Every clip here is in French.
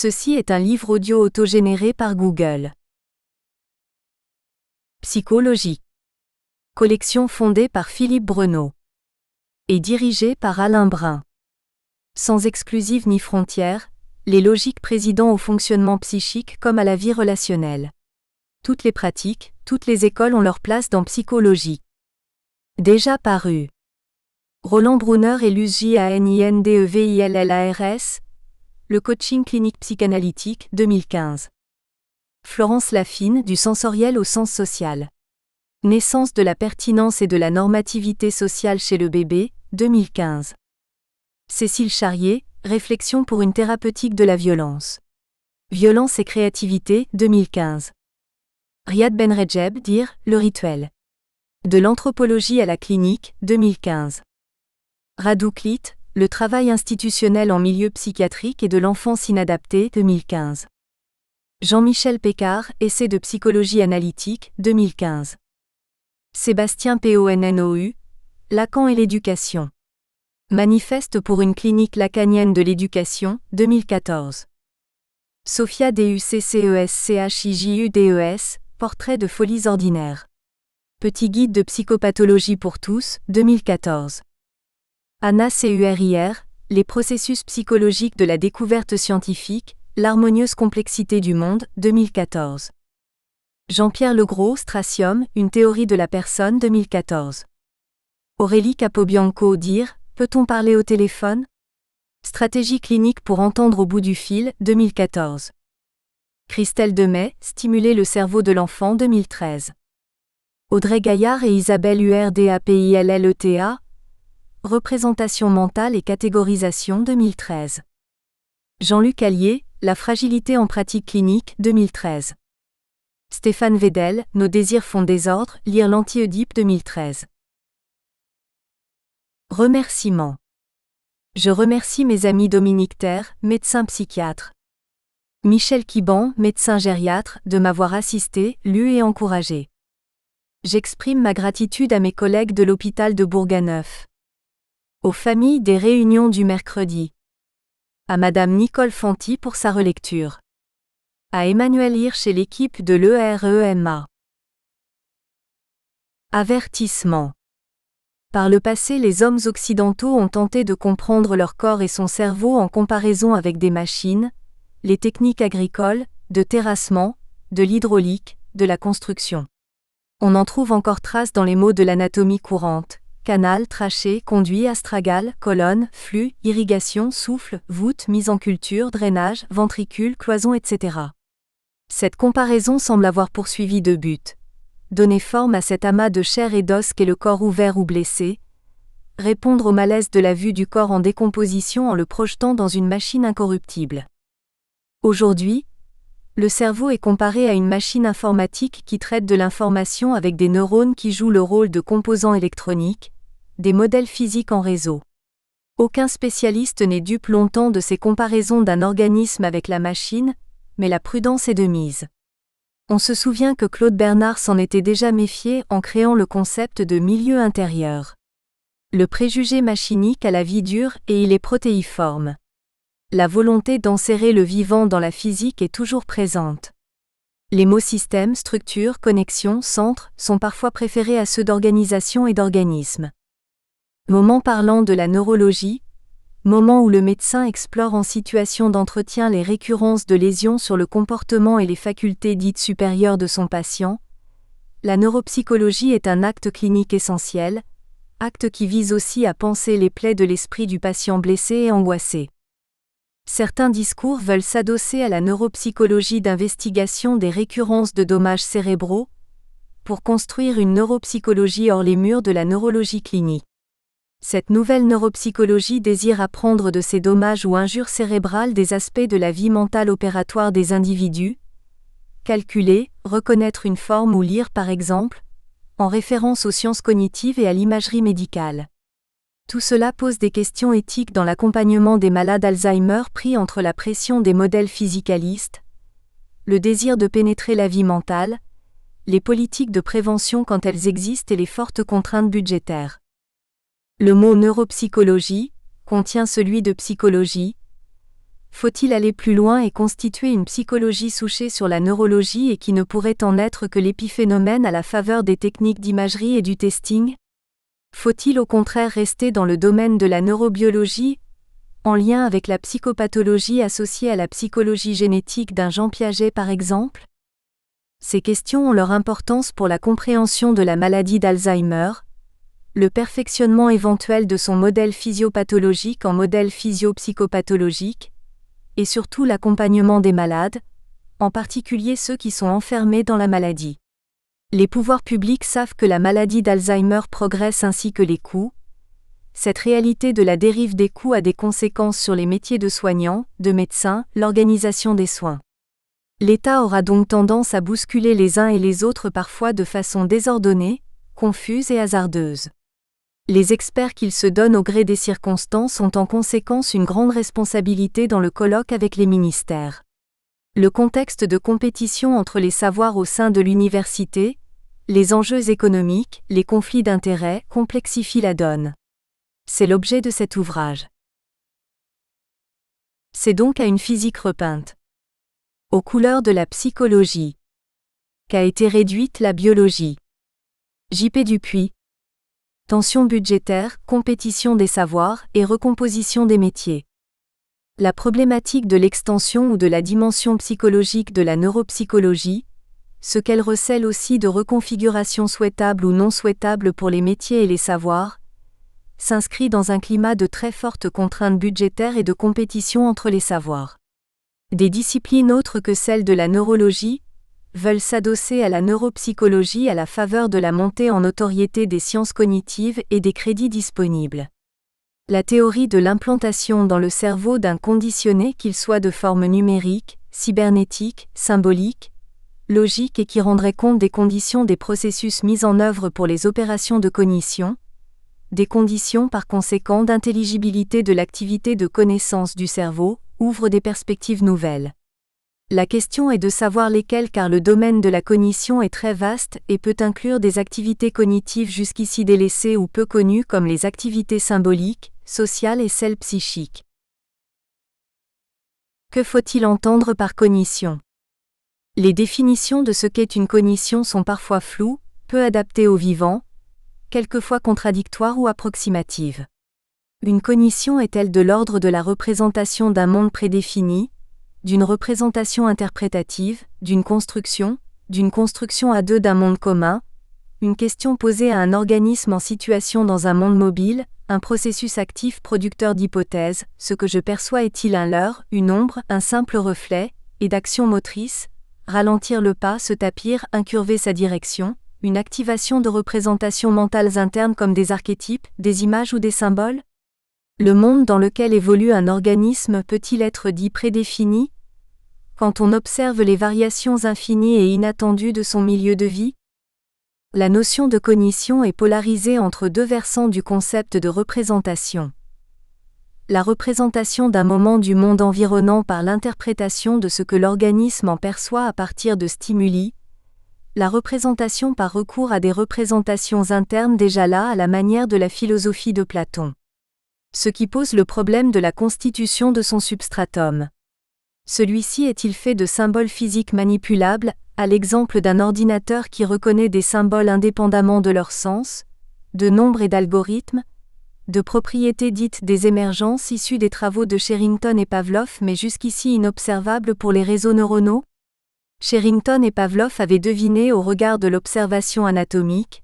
Ceci est un livre audio autogénéré par Google. Psychologie. Collection fondée par Philippe Breneau. Et dirigée par Alain Brun. Sans exclusive ni frontières, les logiques président au fonctionnement psychique comme à la vie relationnelle. Toutes les pratiques, toutes les écoles ont leur place dans psychologie. Déjà paru. Roland Brunner et Luz Janindevillars, Le coaching clinique psychanalytique, 2015. Florence Laffine, du sensoriel au sens social. Naissance de la pertinence et de la normativité sociale chez le bébé, 2015. Cécile Charrier, Réflexion pour une thérapeutique de la violence. Violence et créativité, 2015. Riyad Benredjeb, Dire, Le rituel. De l'anthropologie à la clinique, 2015. Radu Klit, Le travail institutionnel en milieu psychiatrique et de l'enfance inadaptée, 2015. Jean-Michel Pécard, Essai de psychologie analytique, 2015. Sébastien Ponnou, Lacan et l'éducation. Manifeste pour une clinique lacanienne de l'éducation, 2014. Sophia Ducceschijudes, Portrait de folies ordinaires. Petit guide de psychopathologie pour tous, 2014. Anna Curir, Les processus psychologiques de la découverte scientifique, l'harmonieuse complexité du monde, 2014. Jean-Pierre Legros, Stracium, Une théorie de la personne, 2014. Aurélie Capobianco, Dire, Peut-on parler au téléphone ? Stratégie clinique pour entendre au bout du fil, 2014. Christelle Demey, Stimuler le cerveau de l'enfant, 2013. Audrey Gaillard et Isabelle Urdapilleta, Représentation mentale et catégorisation, 2013. Jean-Luc Allier, La fragilité en pratique clinique, 2013. Stéphane Vedel, Nos désirs font désordre, lire l'Anti-Oedipe, 2013. Remerciements. Je remercie mes amis Dominique Terre, médecin psychiatre. Michel Quiban, médecin gériatre, de m'avoir assisté, lu et encouragé. J'exprime ma gratitude à mes collègues de l'hôpital de Bourganeuf. Aux familles des réunions du mercredi. À Madame Nicole Fanti pour sa relecture. À Emmanuel Hirsch et l'équipe de l'EREMA. Avertissement. Par le passé, les hommes occidentaux ont tenté de comprendre leur corps et son cerveau en comparaison avec des machines, les techniques agricoles, de terrassement, de l'hydraulique, de la construction. On en trouve encore trace dans les mots de l'anatomie courante: canal, trachée, conduit, astragale, colonne, flux, irrigation, souffle, voûte, mise en culture, drainage, ventricule, cloison, etc. Cette comparaison semble avoir poursuivi deux buts. Donner forme à cet amas de chair et d'os qu'est le corps ouvert ou blessé, répondre au malaise de la vue du corps en décomposition en le projetant dans une machine incorruptible. Aujourd'hui, le cerveau est comparé à une machine informatique qui traite de l'information avec des neurones qui jouent le rôle de composants électroniques, des modèles physiques en réseau. Aucun spécialiste n'est dupe longtemps de ces comparaisons d'un organisme avec la machine, mais la prudence est de mise. On se souvient que Claude Bernard s'en était déjà méfié en créant le concept de milieu intérieur. Le préjugé machinique a la vie dure et il est protéiforme. La volonté d'enserrer le vivant dans la physique est toujours présente. Les mots système, structure, connexion, centre sont parfois préférés à ceux d'organisation et d'organisme. Moment parlant de la neurologie, moment où le médecin explore en situation d'entretien les récurrences de lésions sur le comportement et les facultés dites supérieures de son patient, la neuropsychologie est un acte clinique essentiel, acte qui vise aussi à panser les plaies de l'esprit du patient blessé et angoissé. Certains discours veulent s'adosser à la neuropsychologie d'investigation des récurrences de dommages cérébraux, pour construire une neuropsychologie hors les murs de la neurologie clinique. Cette nouvelle neuropsychologie désire apprendre de ces dommages ou injures cérébrales des aspects de la vie mentale opératoire des individus, calculer, reconnaître une forme ou lire par exemple, en référence aux sciences cognitives et à l'imagerie médicale. Tout cela pose des questions éthiques dans l'accompagnement des malades Alzheimer pris entre la pression des modèles physicalistes, le désir de pénétrer la vie mentale, les politiques de prévention quand elles existent et les fortes contraintes budgétaires. Le mot neuropsychologie contient celui de psychologie, Faut-il aller plus loin et constituer une psychologie souchée sur la neurologie et qui ne pourrait en être que l'épiphénomène à la faveur des techniques d'imagerie et du testing? Faut-il au contraire rester dans le domaine de la neurobiologie, en lien avec la psychopathologie associée à la psychologie génétique d'un Jean Piaget par exemple? Ces questions ont leur importance pour la compréhension de la maladie d'Alzheimer, le perfectionnement éventuel de son modèle physiopathologique en modèle physio-psychopathologique, et surtout l'accompagnement des malades, en particulier ceux qui sont enfermés dans la maladie. Les pouvoirs publics savent que la maladie d'Alzheimer progresse ainsi que les coûts. Cette réalité de la dérive des coûts a des conséquences sur les métiers de soignants, de médecins, l'organisation des soins. L'État aura donc tendance à bousculer les uns et les autres parfois de façon désordonnée, confuse et hasardeuse. Les experts qu'il se donne au gré des circonstances ont en conséquence une grande responsabilité dans le colloque avec les ministères. Le contexte de compétition entre les savoirs au sein de l'université, les enjeux économiques, les conflits d'intérêts complexifient la donne. C'est l'objet de cet ouvrage. C'est donc à une physique repeinte, aux couleurs de la psychologie, qu'a été réduite la biologie. J.P. Dupuis. Tension budgétaire, compétition des savoirs et recomposition des métiers. La problématique de l'extension ou de la dimension psychologique de la neuropsychologie, ce qu'elle recèle aussi de reconfiguration souhaitable ou non souhaitable pour les métiers et les savoirs, s'inscrit dans un climat de très fortes contraintes budgétaires et de compétition entre les savoirs. Des disciplines autres que celles de la neurologie veulent s'adosser à la neuropsychologie à la faveur de la montée en notoriété des sciences cognitives et des crédits disponibles. La théorie de l'implantation dans le cerveau d'un conditionné qu'il soit de forme numérique, cybernétique, symbolique, logique et qui rendrait compte des conditions des processus mis en œuvre pour les opérations de cognition, des conditions par conséquent d'intelligibilité de l'activité de connaissance du cerveau, ouvre des perspectives nouvelles. La question est de savoir lesquelles car le domaine de la cognition est très vaste et peut inclure des activités cognitives jusqu'ici délaissées ou peu connues comme les activités symboliques, sociales et celles psychiques. Que faut-il entendre par cognition? Les définitions de ce qu'est une cognition sont parfois floues, peu adaptées au vivant, quelquefois contradictoires ou approximatives. Une cognition est-elle de l'ordre de la représentation d'un monde prédéfini, d'une représentation interprétative, d'une construction à deux d'un monde commun, une question posée à un organisme en situation dans un monde mobile, un processus actif producteur d'hypothèses, ce que je perçois est-il un leurre, une ombre, un simple reflet, et d'action motrice, ralentir le pas, se tapir, incurver sa direction, une activation de représentations mentales internes comme des archétypes, des images ou des symboles? Le monde dans lequel évolue un organisme peut-il être dit prédéfini, quand on observe les variations infinies et inattendues de son milieu de vie? La notion de cognition est polarisée entre deux versants du concept de représentation. La représentation d'un moment du monde environnant par l'interprétation de ce que l'organisme en perçoit à partir de stimuli, la représentation par recours à des représentations internes déjà là à la manière de la philosophie de Platon. Ce qui pose le problème de la constitution de son substratum. Celui-ci est-il fait de symboles physiques manipulables, à l'exemple d'un ordinateur qui reconnaît des symboles indépendamment de leur sens, de nombres et d'algorithmes, de propriétés dites des émergences issues des travaux de Sherrington et Pavlov mais jusqu'ici inobservables pour les réseaux neuronaux? Sherrington et Pavlov avaient deviné au regard de l'observation anatomique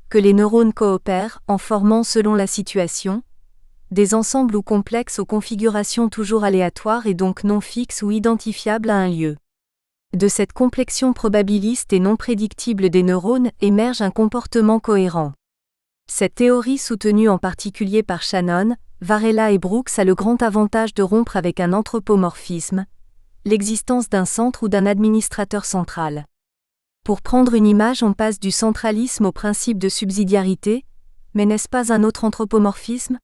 que les neurones coopèrent en formant selon la situation des ensembles ou complexes aux configurations toujours aléatoires et donc non fixes ou identifiables à un lieu. De cette complexion probabiliste et non prédictible des neurones émerge un comportement cohérent. Cette théorie soutenue en particulier par Shannon, Varela et Brooks a le grand avantage de rompre avec un anthropomorphisme, l'existence d'un centre ou d'un administrateur central. Pour prendre une image, on passe du centralisme au principe de subsidiarité, mais n'est-ce pas un autre anthropomorphisme?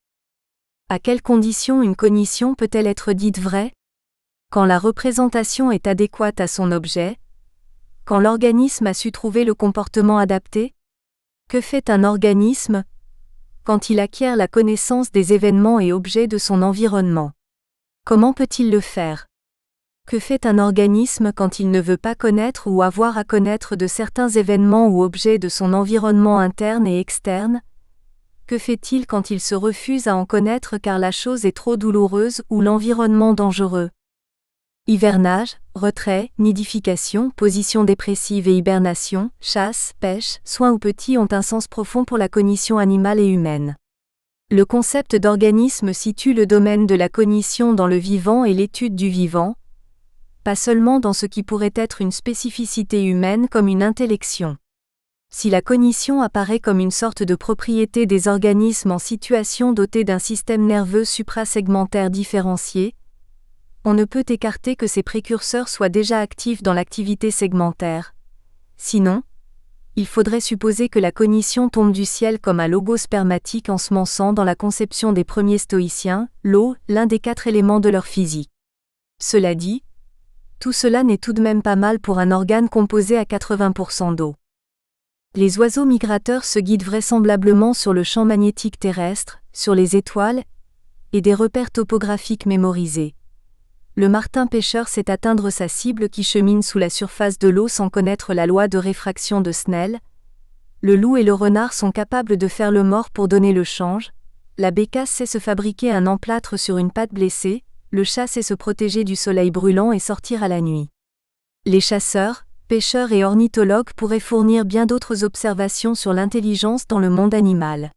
À quelles conditions une cognition peut-elle être dite vraie? Quand la représentation est adéquate à son objet, quand l'organisme a su trouver le comportement adapté? Que fait un organisme quand il acquiert la connaissance des événements et objets de son environnement? Comment peut-il le faire? Que fait un organisme quand il ne veut pas connaître ou avoir à connaître de certains événements ou objets de son environnement interne et externe? Que fait-il quand il se refuse à en connaître car la chose est trop douloureuse ou l'environnement dangereux? Hivernage, retrait, nidification, position dépressive et hibernation, chasse, pêche, soins ou petits ont un sens profond pour la cognition animale et humaine. Le concept d'organisme situe le domaine de la cognition dans le vivant et l'étude du vivant, pas seulement dans ce qui pourrait être une spécificité humaine comme une intellection. Si la cognition apparaît comme une sorte de propriété des organismes en situation dotés d'un système nerveux suprasegmentaire différencié, on ne peut écarter que ces précurseurs soient déjà actifs dans l'activité segmentaire. Sinon, il faudrait supposer que la cognition tombe du ciel comme un logo spermatique ensemençant dans la conception des premiers stoïciens, l'eau, l'un des 4 éléments de leur physique. Cela dit, tout cela n'est tout de même pas mal pour un organe composé à 80% d'eau. Les oiseaux migrateurs se guident vraisemblablement sur le champ magnétique terrestre, sur les étoiles, et des repères topographiques mémorisés. Le martin pêcheur sait atteindre sa cible qui chemine sous la surface de l'eau sans connaître la loi de réfraction de Snell. Le loup et le renard sont capables de faire le mort pour donner le change. La bécasse sait se fabriquer un emplâtre sur une patte blessée. Le chat sait se protéger du soleil brûlant et sortir à la nuit. Les chasseurs, pêcheurs et ornithologues pourraient fournir bien d'autres observations sur l'intelligence dans le monde animal.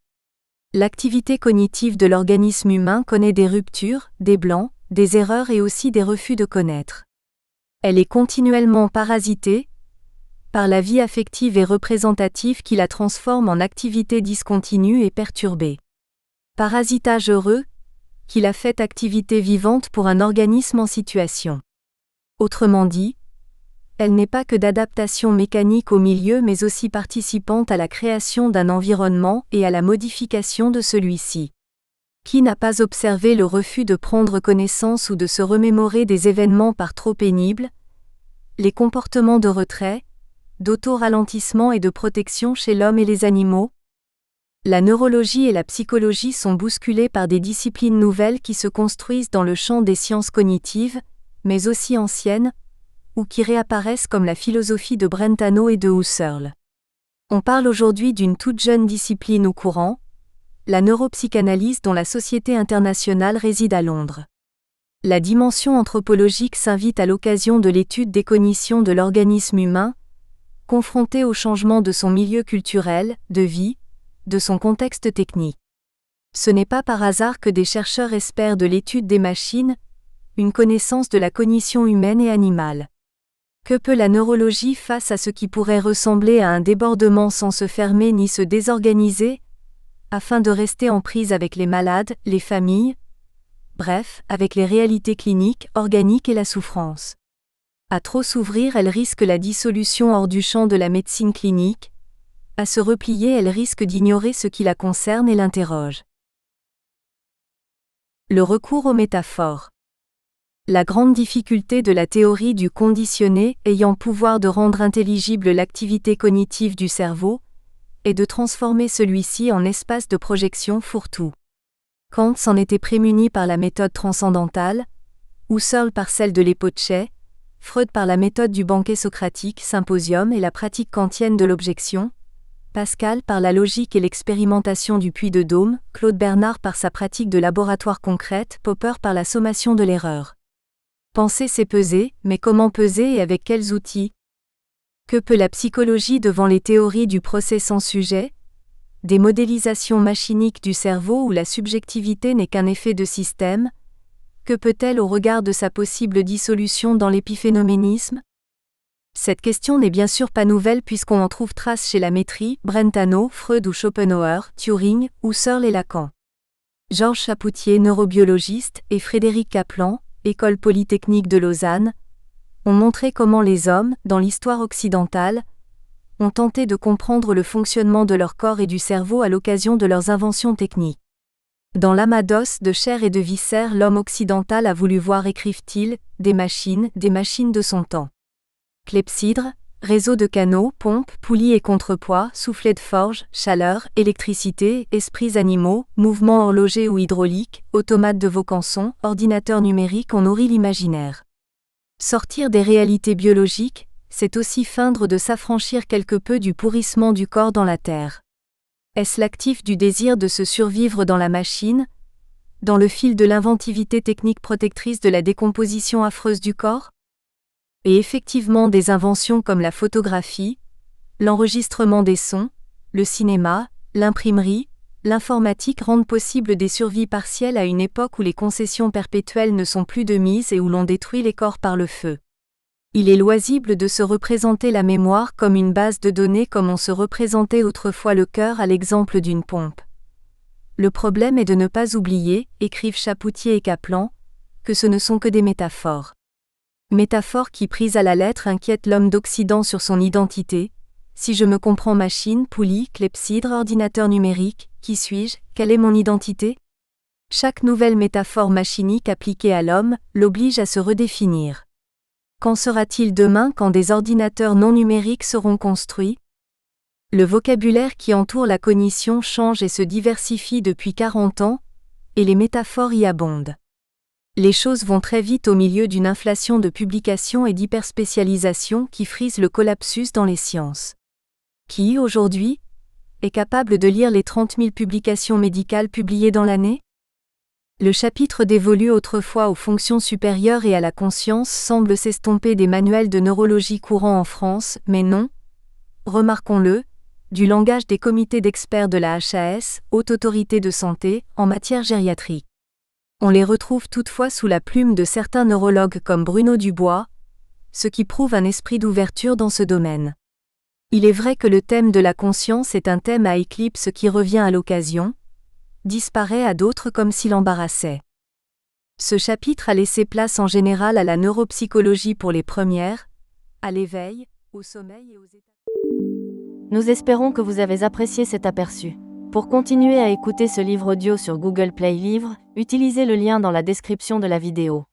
L'activité cognitive de l'organisme humain connaît des ruptures, des blancs, des erreurs et aussi des refus de connaître. Elle est continuellement parasitée par la vie affective et représentative qui la transforme en activité discontinue et perturbée. Parasitage heureux, qui la fait activité vivante pour un organisme en situation. Autrement dit, elle n'est pas que d'adaptation mécanique au milieu mais aussi participante à la création d'un environnement et à la modification de celui-ci. Qui n'a pas observé le refus de prendre connaissance ou de se remémorer des événements par trop pénibles? Les comportements de retrait, d'auto-ralentissement et de protection chez l'homme et les animaux? La neurologie et la psychologie sont bousculées par des disciplines nouvelles qui se construisent dans le champ des sciences cognitives, mais aussi anciennes, ou qui réapparaissent comme la philosophie de Brentano et de Husserl. On parle aujourd'hui d'une toute jeune discipline au courant, la neuropsychanalyse dont la Société internationale réside à Londres. La dimension anthropologique s'invite à l'occasion de l'étude des cognitions de l'organisme humain, confronté au changement de son milieu culturel, de vie, de son contexte technique. Ce n'est pas par hasard que des chercheurs espèrent de l'étude des machines, une connaissance de la cognition humaine et animale. Que peut la neurologie face à ce qui pourrait ressembler à un débordement sans se fermer ni se désorganiser, afin de rester en prise avec les malades, les familles, bref, avec les réalités cliniques, organiques et la souffrance. À trop s'ouvrir, elle risque la dissolution hors du champ de la médecine clinique. À se replier, elle risque d'ignorer ce qui la concerne et l'interroge. Le recours aux métaphores. La grande difficulté de la théorie du conditionné ayant pouvoir de rendre intelligible l'activité cognitive du cerveau est de transformer celui-ci en espace de projection fourre-tout. Kant s'en était prémuni par la méthode transcendantale, Husserl par celle de l'épochet, Freud par la méthode du banquet socratique, symposium et la pratique kantienne de l'objection, Pascal par la logique et l'expérimentation du puits de Dôme, Claude Bernard par sa pratique de laboratoire concrète, Popper par la sommation de l'erreur. Penser c'est peser, mais comment peser et avec quels outils? Que peut la psychologie devant les théories du procès sans sujet? Des modélisations machiniques du cerveau où la subjectivité n'est qu'un effet de système? Que peut-elle au regard de sa possible dissolution dans l'épiphénoménisme? Cette question n'est bien sûr pas nouvelle puisqu'on en trouve trace chez Lamétrie, Brentano, Freud ou Schopenhauer, Turing, Husserl et Lacan. Georges Chapoutier, neurobiologiste, et Frédéric Kaplan, École polytechnique de Lausanne, ont montré comment les hommes, dans l'histoire occidentale, ont tenté de comprendre le fonctionnement de leur corps et du cerveau à l'occasion de leurs inventions techniques. Dans l'amados de chair et de viscères, l'homme occidental a voulu voir, écrivent-ils, des machines de son temps. Clepsydre, Réseau de canaux, pompes, poulies et contrepoids, soufflets de forge, chaleur, électricité, esprits animaux, mouvements horlogers ou hydrauliques, automates de Vaucanson, ordinateurs numériques, on nourrit l'imaginaire. Sortir des réalités biologiques, c'est aussi feindre de s'affranchir quelque peu du pourrissement du corps dans la terre. Est-ce l'actif du désir de se survivre dans la machine, dans le fil de l'inventivité technique protectrice de la décomposition affreuse du corps ? Et effectivement, des inventions comme la photographie, l'enregistrement des sons, le cinéma, l'imprimerie, l'informatique rendent possible des survies partielles à une époque où les concessions perpétuelles ne sont plus de mise et où l'on détruit les corps par le feu. Il est loisible de se représenter la mémoire comme une base de données comme on se représentait autrefois le cœur à l'exemple d'une pompe. Le problème est de ne pas oublier, écrivent Chapoutier et Kaplan, que ce ne sont que des métaphores. Métaphores qui, prises à la lettre, inquiètent l'homme d'Occident sur son identité. Si je me comprends machine, poulie, clepsydre, ordinateur numérique, qui suis-je, quelle est mon identité ? Chaque nouvelle métaphore machinique appliquée à l'homme l'oblige à se redéfinir. Qu'en sera-t-il demain quand des ordinateurs non numériques seront construits ? Le vocabulaire qui entoure la cognition change et se diversifie depuis 40 ans, et les métaphores y abondent. Les choses vont très vite au milieu d'une inflation de publications et d'hyperspécialisation qui frise le collapsus dans les sciences. Qui, aujourd'hui, est capable de lire les 30 000 publications médicales publiées dans l'année ? Le chapitre dévolu autrefois aux fonctions supérieures et à la conscience semble s'estomper des manuels de neurologie courants en France, mais non, remarquons-le, du langage des comités d'experts de la HAS, Haute Autorité de Santé, en matière gériatrique. On les retrouve toutefois sous la plume de certains neurologues comme Bruno Dubois, ce qui prouve un esprit d'ouverture dans ce domaine. Il est vrai que le thème de la conscience est un thème à éclipse qui revient à l'occasion, disparaît à d'autres comme s'il embarrassait. Ce chapitre a laissé place en général à la neuropsychologie pour les premières, à l'éveil, au sommeil et aux états. Nous espérons que vous avez apprécié cet aperçu. Pour continuer à écouter ce livre audio sur Google Play Livres, utilisez le lien dans la description de la vidéo.